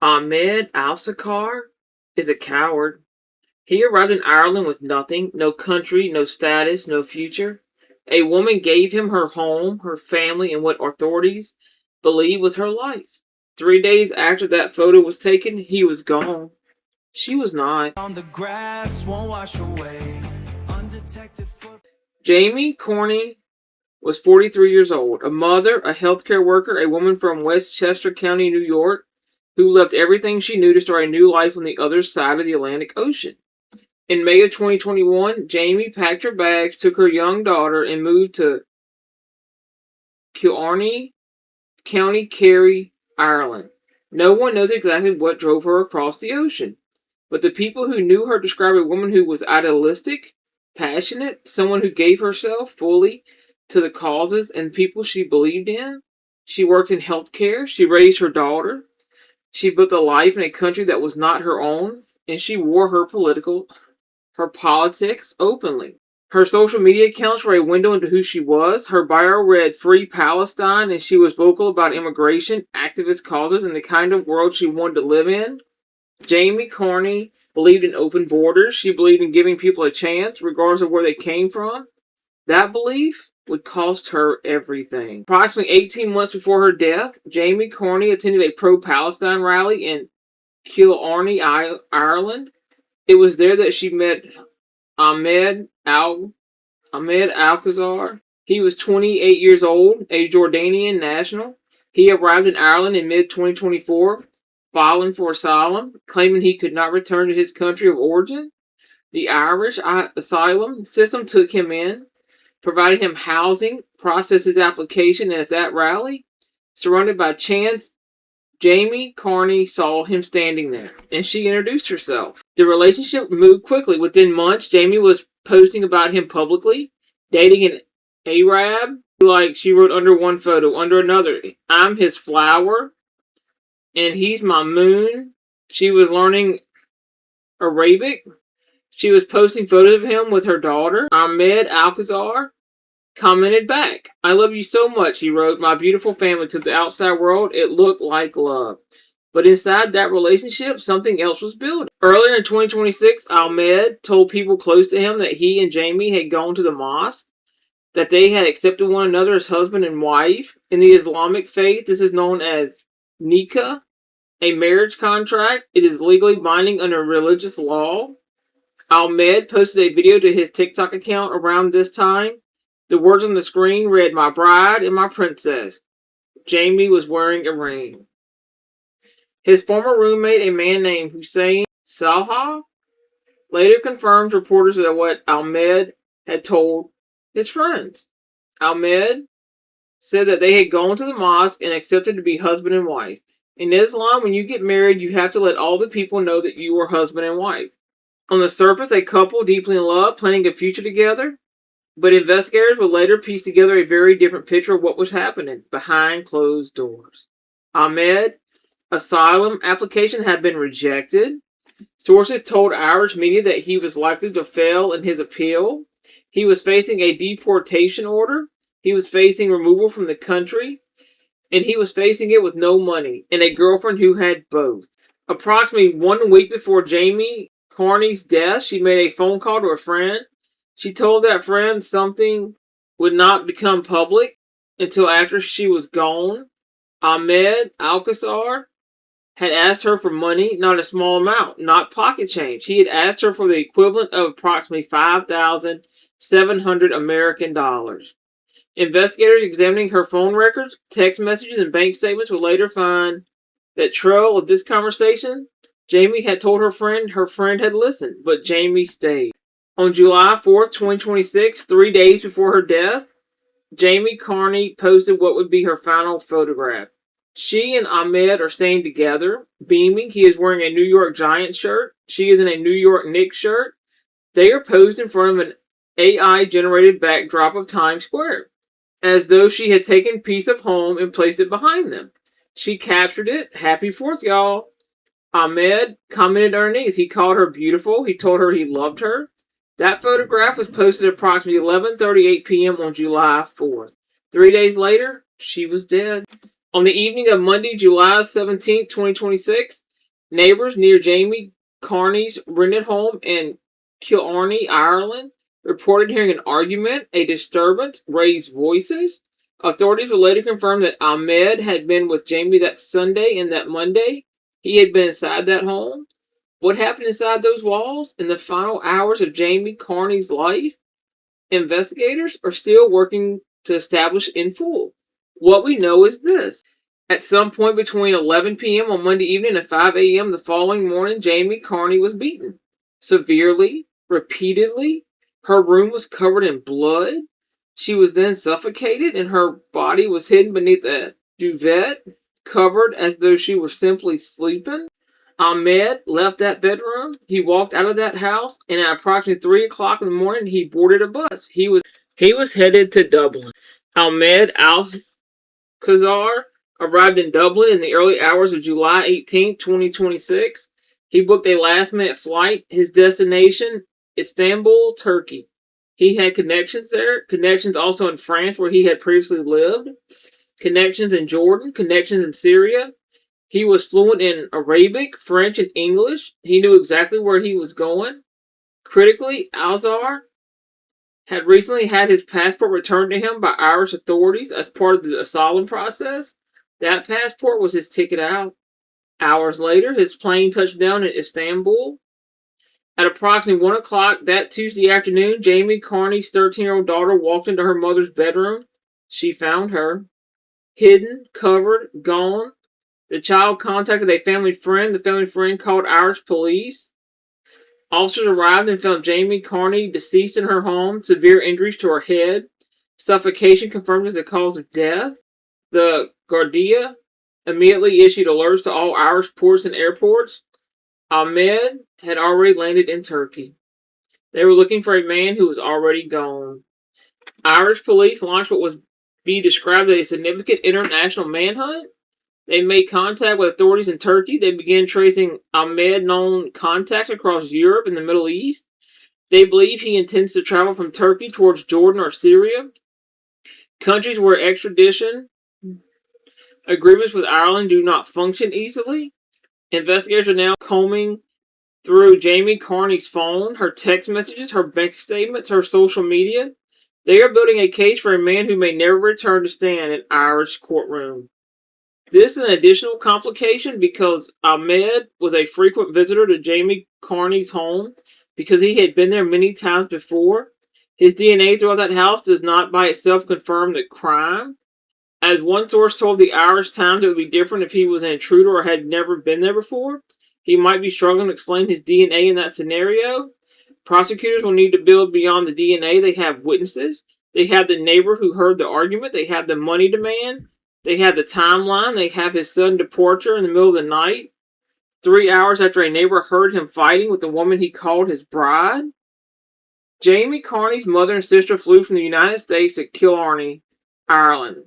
Ahmed Al-Sakar is a coward. He arrived in Ireland with nothing, no country, no status, no future. A woman gave him her home, her family, and what authorities believe was her life. 3 days after that photo was taken, he was gone. She was not. On the grass won't wash away. Undetected foot. Jamey Carney was 43 years old, a mother, a healthcare worker, a woman from Westchester County, New York, who left everything she knew to start a new life on the other side of the Atlantic Ocean. In May of 2021, Jamey packed her bags, took her young daughter, and moved to Carney, County Kerry, Ireland. No one knows exactly what drove her across the ocean, but the people who knew her describe a woman who was idealistic, passionate, someone who gave herself fully to the causes and people she believed in. She worked in healthcare, she raised her daughter, she built a life in a country that was not her own, and she wore her politics openly. Her social media accounts were a window into who she was. Her bio read Free Palestine, and she was vocal about immigration, activist causes, and the kind of world she wanted to live in. Jamey Carney believed in open borders. She believed in giving people a chance, regardless of where they came from. That belief would cost her everything. Approximately 18 months before her death, Jamey Carney attended a pro-Palestine rally in Killarney, Ireland. It was there that she met Ahmed Alcazar. He was 28 years old, a Jordanian national. He arrived in Ireland in mid-2024, filing for asylum, claiming he could not return to his country of origin. The Irish asylum system took him in, provided him housing, processed his application, and at that rally, surrounded by chants, Jamey Carney saw him standing there, and she introduced herself. The relationship moved quickly. Within months, Jamey was posting about him publicly, dating an Arab. Like, she wrote under one photo, under another, I'm his flower, and he's my moon. She was learning Arabic. She was posting photos of him with her daughter. Ahmed Alcazar commented back, I love you so much, he wrote. My beautiful family. To the outside world, it looked like love. But inside that relationship, something else was building. Earlier in 2026, Ahmed told people close to him that he and Jamey had gone to the mosque, that they had accepted one another as husband and wife. In the Islamic faith, this is known as nikah, a marriage contract. It is legally binding under religious law. Ahmed posted a video to his TikTok account around this time. The words on the screen read, my bride and my princess. Jamey was wearing a ring. His former roommate, a man named Hussein Salha, later confirmed reporters that what Ahmed had told his friends. Ahmed said that they had gone to the mosque and accepted to be husband and wife. In Islam, when you get married, you have to let all the people know that you are husband and wife. On the surface, a couple deeply in love, planning a future together. But investigators would later piece together a very different picture of what was happening behind closed doors. Ahmed's asylum application had been rejected. Sources told Irish media that he was likely to fail in his appeal. He was facing a deportation order. He was facing removal from the country. And he was facing it with no money and a girlfriend who had both. Approximately 1 week before Jamey Carney's death, she made a phone call to a friend. She told that friend something would not become public until after she was gone. Ahmed Alcazar had asked her for money, not a small amount, not pocket change. He had asked her for the equivalent of approximately $5,700 American dollars. Investigators examining her phone records, text messages, and bank statements would later find that trail of this conversation. Jamey had told her friend had listened, but Jamey stayed. On July 4th, 2026, 3 days before her death, Jamey Carney posted what would be her final photograph. She and Ahmed are staying together, beaming. He is wearing a New York Giants shirt. She is in a New York Knicks shirt. They are posed in front of an AI-generated backdrop of Times Square, as though she had taken a piece of home and placed it behind them. She captured it. Happy 4th, y'all. Ahmed commented underneath. He called her beautiful. He told her he loved her. That photograph was posted at approximately 11:38 p.m. on July 4th. 3 days later, she was dead. On the evening of Monday, July 17, 2026, Neighbors near Jamey Carney's rented home in Killarney, Ireland, reported hearing an argument, a disturbance, raised voices. Authorities would later confirm that Ahmed had been with Jamey that Sunday and that Monday he had been inside that home. What happened inside those walls in the final hours of Jamey Carney's life? Investigators are still working to establish in full. What we know is this. At some point between 11 p.m. on Monday evening and 5 a.m. the following morning, Jamey Carney was beaten. Severely, repeatedly. Her room was covered in blood. She was then suffocated and her body was hidden beneath a duvet, covered as though she were simply sleeping. Ahmed left that bedroom. He walked out of that house, and at approximately 3 o'clock in the morning, he boarded a bus. He was headed to Dublin. Ahmed Al-Khazar arrived in Dublin in the early hours of July 18, 2026. He booked a last-minute flight. His destination, Istanbul, Turkey. He had connections there, connections also in France where he had previously lived, connections in Jordan, connections in Syria. He was fluent in Arabic, French, and English. He knew exactly where he was going. Critically, Alzar had recently had his passport returned to him by Irish authorities as part of the asylum process. That passport was his ticket out. Hours later, his plane touched down in Istanbul. At approximately 1 o'clock that Tuesday afternoon, Jamey Carney's 13-year-old daughter walked into her mother's bedroom. She found her hidden, covered, gone. The child contacted a family friend. The family friend called Irish police. Officers arrived and found Jamey Carney deceased in her home, severe injuries to her head. Suffocation confirmed as the cause of death. The Gardaí immediately issued alerts to all Irish ports and airports. Ahmed had already landed in Turkey. They were looking for a man who was already gone. Irish police launched what was be described as a significant international manhunt. They made contact with authorities in Turkey. They began tracing Ahmed known contacts across Europe and the Middle East. They believe he intends to travel from Turkey towards Jordan or Syria, countries where extradition agreements with Ireland do not function easily. Investigators are now combing through Jamey Carney's phone, her text messages, her bank statements, her social media. They are building a case for a man who may never return to stand in Irish courtroom. This is an additional complication because Ahmed was a frequent visitor to Jamey Carney's home because he had been there many times before. His DNA throughout that house does not by itself confirm the crime. As one source told the Irish Times, it would be different if he was an intruder or had never been there before. He might be struggling to explain his DNA in that scenario. Prosecutors will need to build beyond the DNA. They have witnesses. They have the neighbor who heard the argument. They have the money demand. They have the timeline. They have his sudden departure in the middle of the night, 3 hours after a neighbor heard him fighting with the woman he called his bride. Jamey Carney's mother and sister flew from the United States to Killarney, Ireland.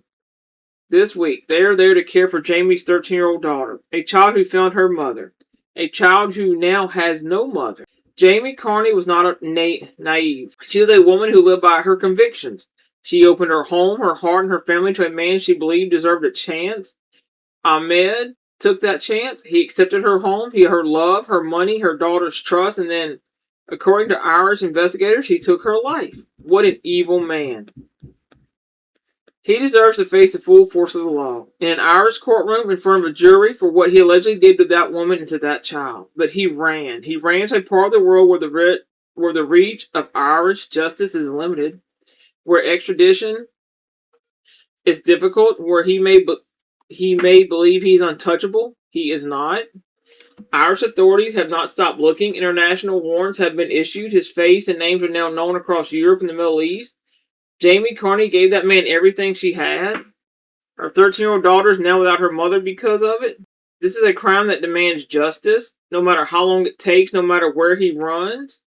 This week, they are there to care for Jamey's 13-year-old daughter, a child who found her mother, a child who now has no mother. Jamey Carney was not naive. She was a woman who lived by her convictions. She opened her home, her heart, and her family to a man she believed deserved a chance. Ahmed took that chance. He accepted her home, her love, her money, her daughter's trust, and then, according to Irish investigators, he took her life. What an evil man. He deserves to face the full force of the law in an Irish courtroom in front of a jury for what he allegedly did to that woman and to that child. But he ran. He ran to a part of the world where the reach of Irish justice is limited, where extradition is difficult, where he may believe he's untouchable. He is not. Irish authorities have not stopped looking. International warrants have been issued. His face and names are now known across Europe and the Middle East. Jamey Carney gave that man everything she had. Her 13-year-old daughter is now without her mother because of it. This is a crime that demands justice, no matter how long it takes, no matter where he runs.